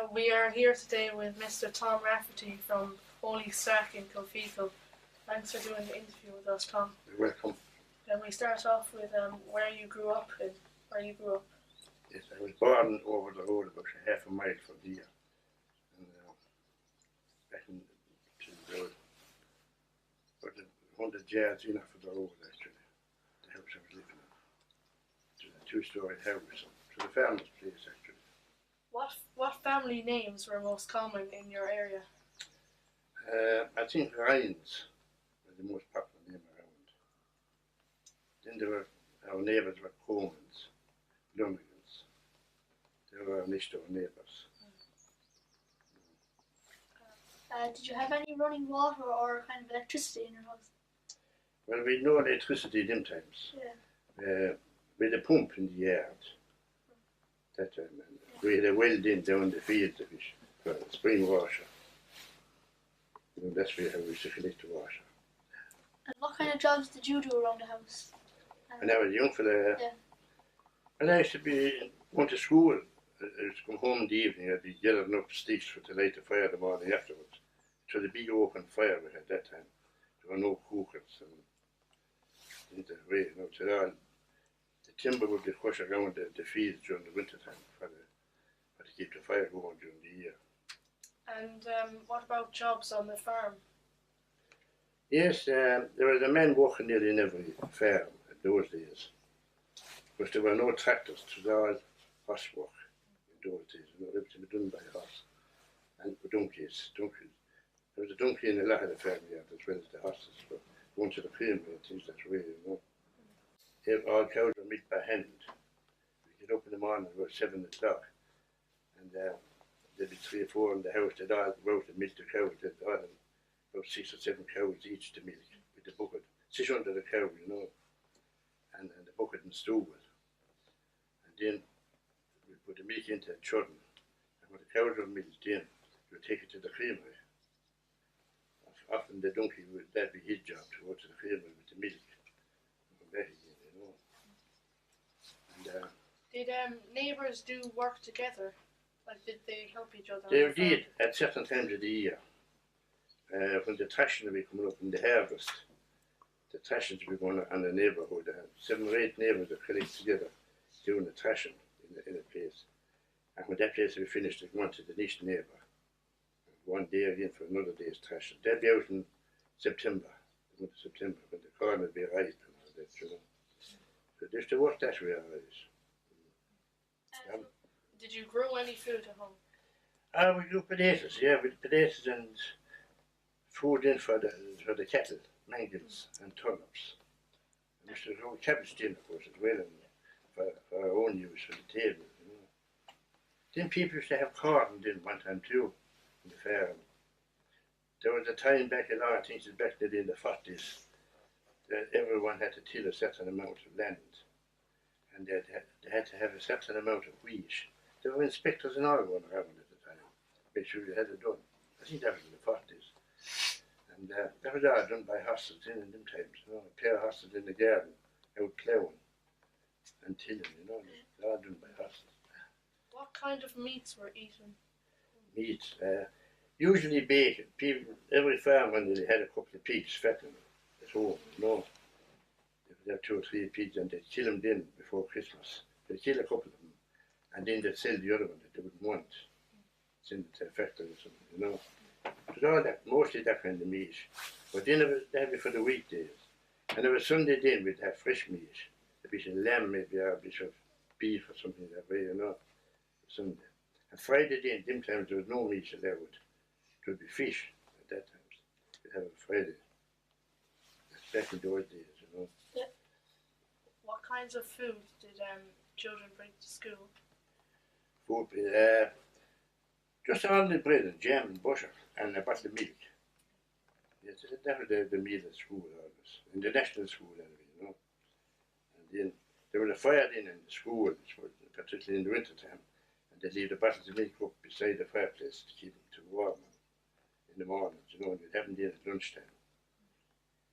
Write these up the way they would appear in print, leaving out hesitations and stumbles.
We are here today with Mr. Tom Rafferty from Holy Stark in Kilfeacle. Thanks for doing the interview with us, Tom. You're welcome. Can we start off with where you grew up? Yes, I was born over the road about half a mile from here. And back in the road. But 100 yards in off of the road, actually. The house I was living in. It was a two-story house. It was a farmer's place, actually. What family names were most common in your area? I think Ryan's was the most popular name around. Then there were, our neighbours were Comans, Lumigans. They were our next door neighbours. Did you have any running water or kind of electricity in your house? Well, we had no electricity them times. Yeah. We had a pump in the yard that time. And we had a well down the field to fish for spring water. And that's how we used to collect the water. And what kind of jobs did you do around the house? And I was a young fella. Yeah. And I used to be going to school. I used to come home in the evening. I'd be gathering up sticks for to light the fire the morning afterwards. It was a big open fire we had that time. There were no cookers and in the way, you know, so the timber would be crushed around the fields during the winter time for to keep the fire going during the year. And what about jobs on the farm? Yes, there was a man working nearly in every farm in those days. Because there were no tractors, it was all horse work in those days. You know, everything was done by horse. And donkeys. There was a donkey in a lot of the farm yard as well as the horses for going to the creamery and things that way, you know. All cows were milked by hand. We get up in the morning about 7 o'clock and there'd be 3 or 4 in the house. They'd all go out and milk the cows. They'd all have about 6 or 7 cows each to milk with the bucket. 600 a cow, you know, and the bucket and stool. And then we put the milk into a churn. And when the cows were milked in, we would take it to the creamery. Often the donkey that'd be his job to go to the creamery with the milk. Back again, you know. And, did neighbours do work together? Like, did they help each other? they did at certain times of the year. When the thrashing would be coming up in the harvest, the thrashing would be going on in the neighbourhood. 7 or 8 neighbours would collect together doing the thrashing in a place. And when that place would be finished, they'd go on to the next neighbour. One day again for another day's thrashing. That'd be out in September, when the corn would be ripe and all that, you know. So they used to work that way always. Did you grow any food at home? We grew potatoes, yeah, with potatoes and food in for the cattle, mangels and turnips. We used to grow cabbage in, of course, as well, and for our own use, for the table, you know. Then people used to have corn then one time too, in the farm. There was a time back a lot, I think it's back in the 40s, that everyone had to till a certain amount of land. And they had to have a certain amount of wheat. There were inspectors and all going around at the time, make sure you had it done. I think that was in the 40s. And that was all done by horses in them times, you know, a pair of horses in the garden, out ploughing and tilling, you know, all done by horses. What kind of meats were eaten? Meat, usually bacon. People, every farm when they had a couple of pigs fattening at home, you know. They would have 2 or 3 pigs and they'd kill them then before Christmas. They'd kill a couple of them and then they'd sell the other one that they wouldn't want. Send it to a factory or something, you know. But all that, mostly that kind of meat. But then they'd be for the weekdays. And there was Sunday then we'd have fresh meat. A bit of lamb maybe or a bit of beef or something that way, you know, Sunday. And Friday then, them times there was no meat allowed. It would be fish at that time. We'd have a Friday. That's back in those days, you know. Yeah. What kinds of food did children bring to school? Food, just ordinary bread and jam and butter and a bottle of milk. Yes, that was the meal at school always, in the national school anyway, you know. And then there was a fire then in the school, particularly in the winter time. They'd leave the bottles of milk up beside the fireplace to keep them too warm in the mornings, you know, and we'd have them in at lunchtime.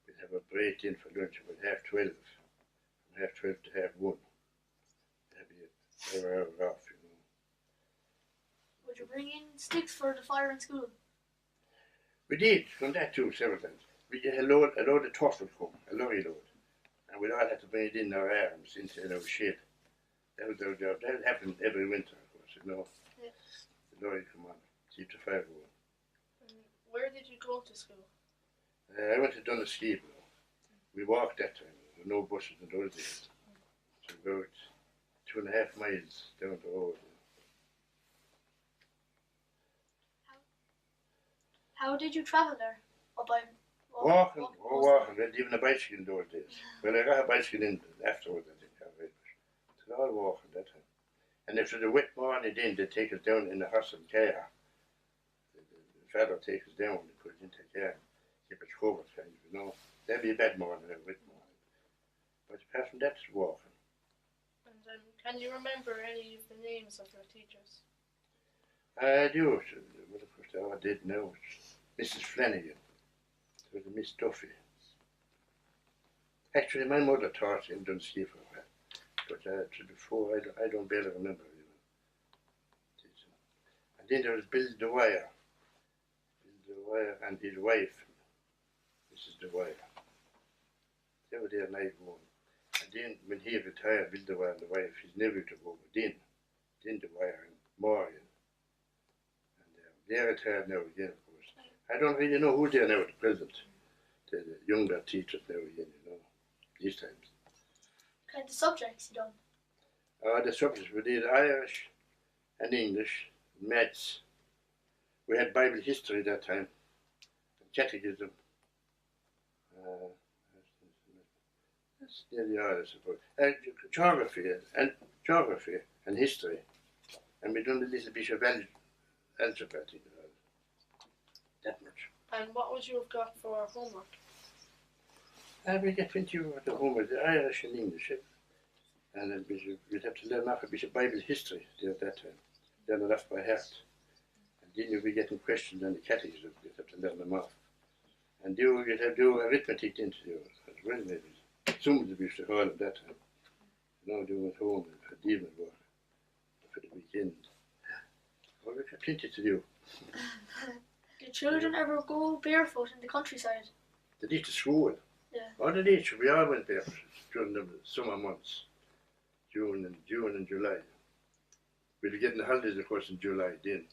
We'd have a break in for lunch about 12:30, from 12:30 to 1:30. That'd be an hour off, you know. Would you bring in sticks for the fire in school? We did, from that too, several times. We had a load of turf would come, a lorry load. And we'd all have to bring it in our arms into our shed. That was our job. That happened every winter, of course, you know. Yeah. The lorry come on, keep the fire going. Where did you go to school? I went to Donegal. We walked that time. There were no buses in those days. So about 2.5 miles down the road. How did you travel there? Or by Walking. We had even a bicycle in those days. Well, I got a bicycle in afterwards, I think. It was all walking that time. And if it was a wet morning then, they'd take us down in the horse and car. The father would take us down and put it into the car. Keep it covered, kind of, you know. That'd be a bad morning, a wet morning. But apart from that, it's walking. And can you remember any of the names of your teachers? I do. Well, of course, I did know. Mrs. Flanagan. There was a Miss Duffy. Actually, my mother taught in Dunski for a while. But before, I don't barely remember. You know. And then there was Bill Dwyer. Bill Dwyer and his wife, Mrs. Dwyer. They were there night one. And then when he retired, Bill Dwyer and the wife, his nephew took over. Then Dwyer and Morgan. And they're retired now again, of course. I don't really know who they are now at present. They're the younger teachers now again, you know, these times. What kind of subjects you done? The subjects we did Irish and English, maths. We had Bible history that time, catechism. That's nearly all, I suppose. Geography and history. And we done a little bit of algebra, I think. That much. And what would you have got for homework? We get 20 of the homework, the Irish and English. And then we'd have to learn off a bit of Bible history there at that time. Learn it off by heart. And then you'd be getting questions on the catechism, you'd have to learn them off. And you'd have to do arithmetic then to do as well, maybe. Some of them used to call it that time. Now doing at home and for the evening work, for the weekend. Well, we've got plenty to do. Did children ever go barefoot in the countryside? They did to school. Yeah. All the days we all went barefoot during the summer months, June and July. We'd be getting the holidays, of course, in July then,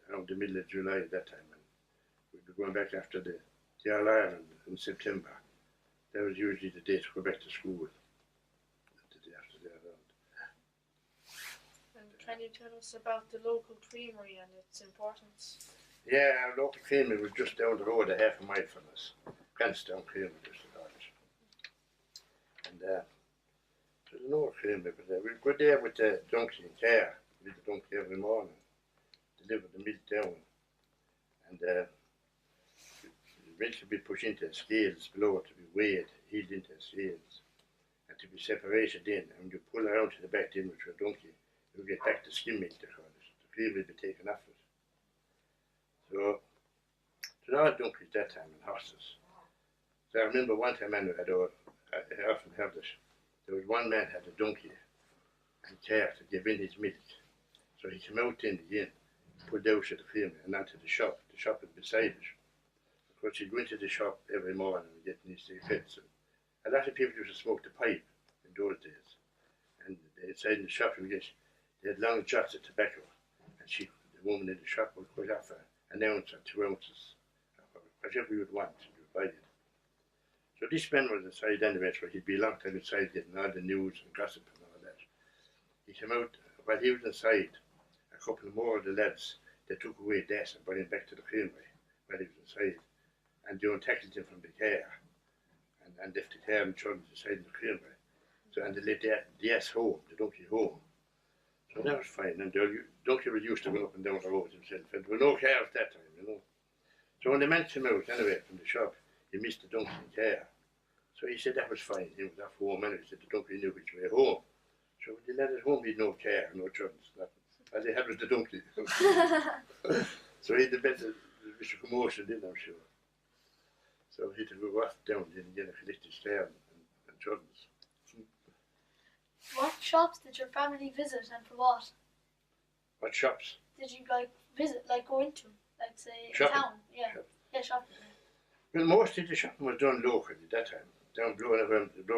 around the middle of July at that time. And we'd be going back after the All Ireland in September. That was usually the day to go back to school. The day after the All Ireland. And can you tell us about the local creamery and its importance? Yeah, our local creamery was just down the road, a half a mile from us. Cranstown Creamery, just to call it. And there was an old creamery, but we'd go there with the donkey and car, with the donkey every morning, deliver the milk down. And the milk would be pushed into the scales below to be weighed, heeled into the scales, and to be separated in. And when you pull around to the back in with your donkey, you'll get back to skim milk, they call it. The cream will be taken off it. So, there were donkeys that time and horses. So I remember one time I often heard this. There was one man had a donkey and car to give in his milk. So he came out in again, pulled out of the creamery and onto the shop. The shop was beside it. Of course, he'd go into the shop every morning and get his cigarettes. So a lot of people used to smoke the pipe in those days. And inside in the shop, they had long shots of tobacco. And the woman in the shop would cut off an ounce or 2 ounces, whatever you would want, you would buy it. So this man was inside anyway, so he'd be a long time inside getting all the news and gossip and all that. He came out, while he was inside, a couple more of the lads, they took away Das and brought him back to the creamery while he was inside. And they tackled him from the car and left the car and children inside the creamery. So, and they let the ass home, the donkey home. So that was fine, and the donkey was used to going up and down the road himself, and there were no cars that time, you know. So when the man came out anyway from the shop, he missed the donkey in the car. So he said that was fine, he was off home anyway, he said the donkey knew which way home. So when they landed home, he had no car, no children, nothing. All they had was the donkey. So he had the better commotion, didn't I'm sure. So he had to go off down then and get a collect his car and children. What shops did your family visit and for what? What shops? Did you visit, like go into, like say Shopping. a town? Yeah, Shopping. yeah, shopping. Well, most of the shopping was done locally at that time. Down below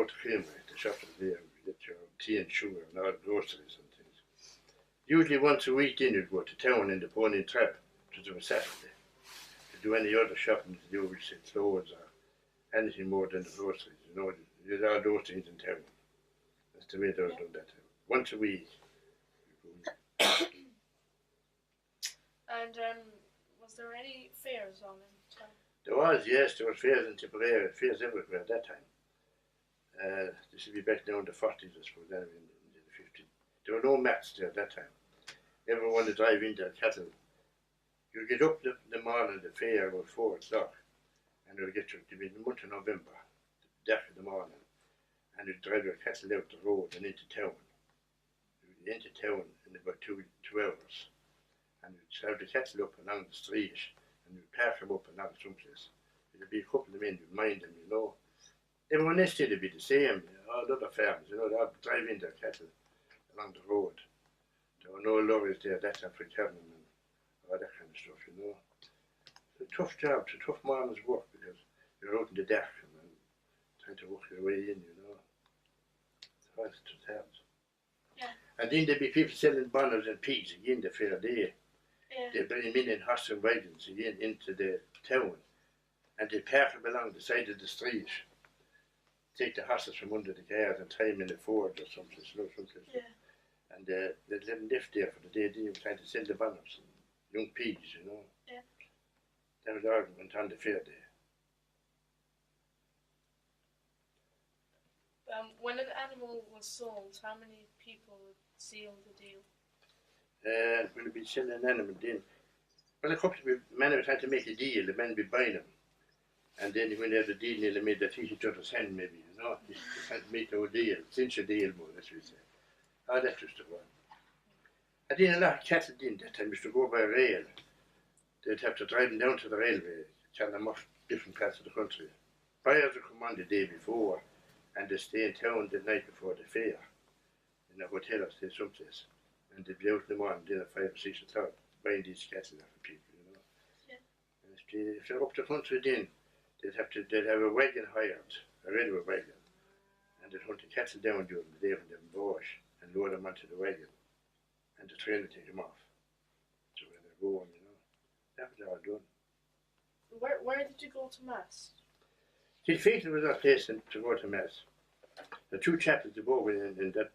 to Creamery, the shopping there, you get your tea and sugar and all groceries and things. Usually once a week then you'd go to town in the pony trap to a Saturday. To do any other shopping to do, which is clothes or anything more than the groceries, you know, there's all those things in town. That's the way they were done that time. Once a week. And was there any fairs on in town? There was, yes, there were fairs in Tipperary, fairs everywhere at that time. This would be back down in the 40s, I suppose, anyway, in the 50s. There were no mats there at that time. Everyone would drive into a cattle. You get up the morning of the fair about 4 o'clock, and you'll get you to be in the month of November, the dark of the morning, and you'd drive your cattle out the road and into town. You'd be into town in about two hours, and you'd have the cattle up along the street, and you'd park them up along someplace. There'd be a couple of men who'd mind them, you know. Everyone else did be the same, all other farms, you know, they'd drive in their cattle along the road. There were no lorries there at that time for carrying them and all that kind of stuff, you know. It's a tough job, it's a tough morning's work because you're out in the dark and trying to work your way in, you know. It's hard to tell. Yeah. And then there'd be people selling bonners and pigs again the fair day. Yeah. They'd bring them in horse and wagons again into the town, and they'd park them along the side of the street. Take the horses from under the cars and tie them in a forge or something, you know, something. Yeah. And they'd let them live there for the day. Then you were trying to sell the banners and young pigs, you know. Yeah. That was all went on the fair day. When an animal was sold, how many people would seal the deal? When we'd be selling an animal then, well, a couple of men were trying to make a deal, the men would be buying them. And then when they had the deal, they made that each other's hand, maybe, you know. They had to make no deal, cinch a deal more, as we say. Oh, that was the one. And then a lot of cattle in that time used to go by rail. They'd have to drive them down to the railway, carry them off different parts of the country. Buyers would come on the day before, and they'd stay in town the night before the fair, in a hotel or stay someplace. And they'd be out in the morning, then at 5 or 6 o'clock, buying these cattle off of people, you know. Yeah. And if they're up the country then, they'd have a wagon hired, a railway wagon, and they'd hunt the cattle down during the day from them bush and load them onto the wagon, and the train would take them off to where they're going, you know. That was all done. Where did you go to mass? Kilfeacle was our place to go to mass. The two chapels above in that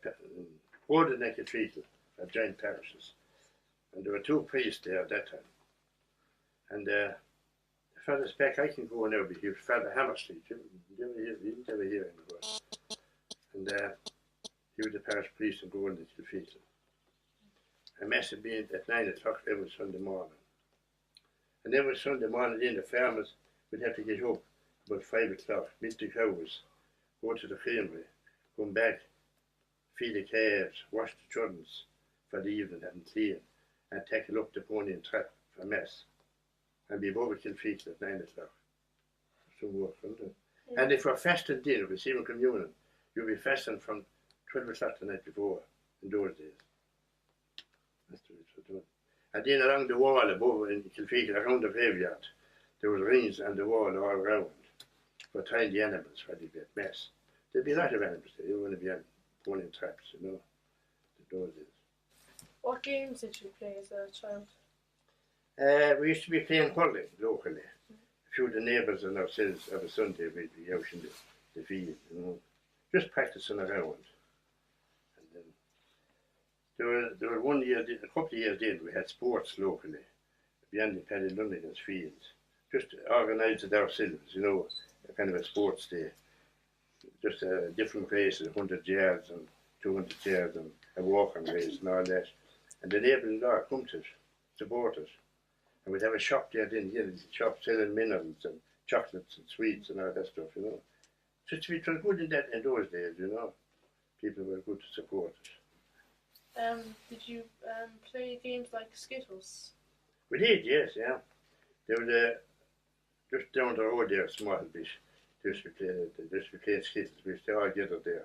Walden and Kilfeacle are giant parishes, and there were two priests there at that time. And Father Speck, I can go now because he was Father Hammerstein. You didn't ever hear him before. And he was the parish priest in Golden to Kilfeacle. And mass would be at 9 o'clock every Sunday morning. And every Sunday morning then the farmers would have to get up about 5 o'clock, milk the cows, go to the creamery, come back, feed the calves, wash the children's for the evening, have them clean, and tackle up the pony and trap for mass. And be above Kilfeacle at 9 o'clock. Some work, wasn't it? Yeah. And if we're fasting dinner, receiving communion, you'll be fasting from 12 o'clock the night before, in those days. That's the way it's done. And then along the wall above in Kilfeacle, around the graveyard, there was rings on the wall all around for tying the animals for the mass. There'd be a lot of animals there. You want to be on pony traps, you know, in those days. What games did you play as a child? We used to be playing hurling locally. A few of the neighbours and ourselves every Sunday we'd be out in the field, you know, just practising around. And then there were one year, a couple of years in, we had sports locally, beyond the Paddy Lundigan's fields. Just organised it ourselves, you know, a kind of a sports day. Just different races, 100 yards and 200 yards and a walking race and all that. And the neighbours all come to us, support us. And we'd have a shop there then, a shop selling minerals and chocolates and sweets and all that stuff, you know. Just it was good in those days, you know. People were good to support us. Did you play games like Skittles? We did, yes, yeah. There was just down the road there, a small bit. Just we played Skittles. We used to all gather there.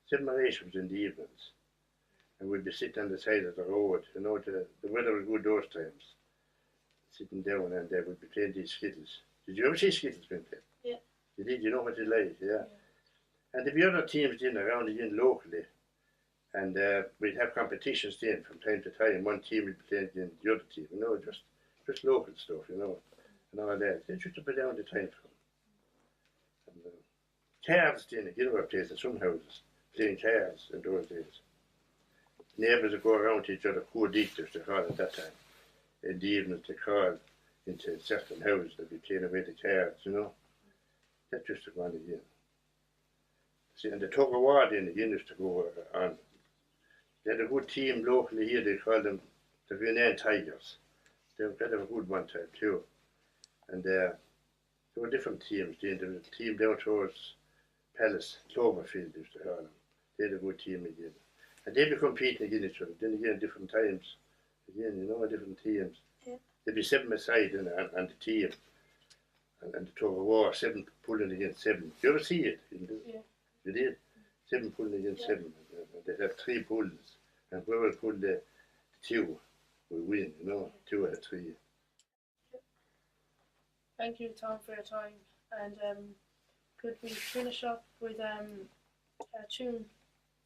7 or 8 was in the evenings. And we'd be sitting on the side of the road, you know, the weather was good those times. sitting down and they would be playing these skittles. Did you ever see skittles being played? Yeah. You did, you know what they like, yeah. And there'd be other teams in around again locally. And we'd have competitions then from time to time. One team would be playing against the other team, you know, just local stuff, you know, and all that. They just to put down the time for them. And cards then again were played at some houses, playing cards in those days. Neighbours would go around to each other, co-dictors they called at that time. In the evenings they called into certain houses that be playing away the cards, you know. That just to go on again. See, and the tug of war then again used to go on. They had a good team locally here, they called them the Vietnam Tigers. They were kind of a good one time too. And there were different teams. There was a team down towards Palace, Cloverfield used to call them. They had a good team again. And they'd be competing against each other. Then again, different times. Again, you know, different teams. Yeah. There'd be 7 aside and the team. And the tug of war, 7 pulling against 7. You ever see it? Yeah. You did? 7 pulling against 7. And they'd have 3 pulls. And whoever pulled the 2 would win, you know. 2 out of 3. Thank you, Tom, for your time. And could we finish up with a tune?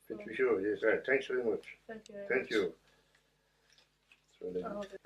For sure, yes, right. Thanks very much. Thank you very Thank much. you. So then, I hope it-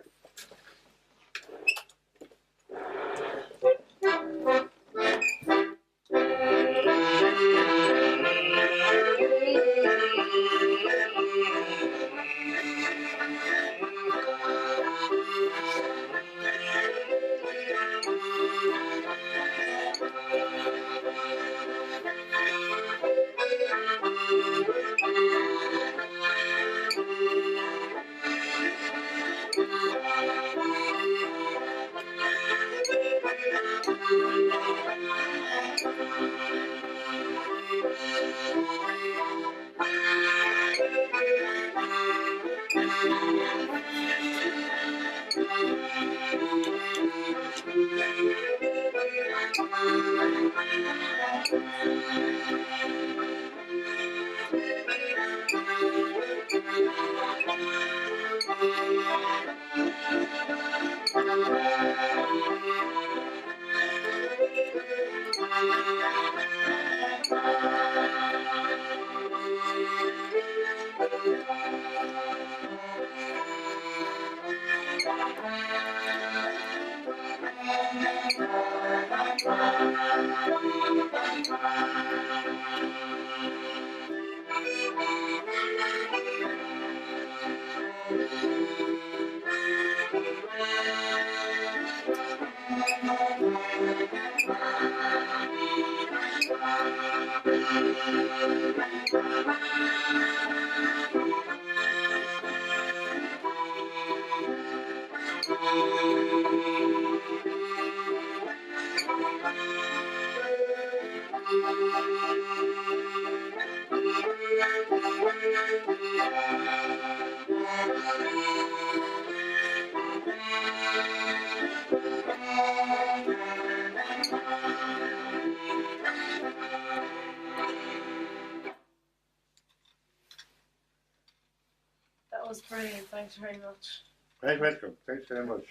That was brilliant. Thanks very much. right, welcome. Thanks very much.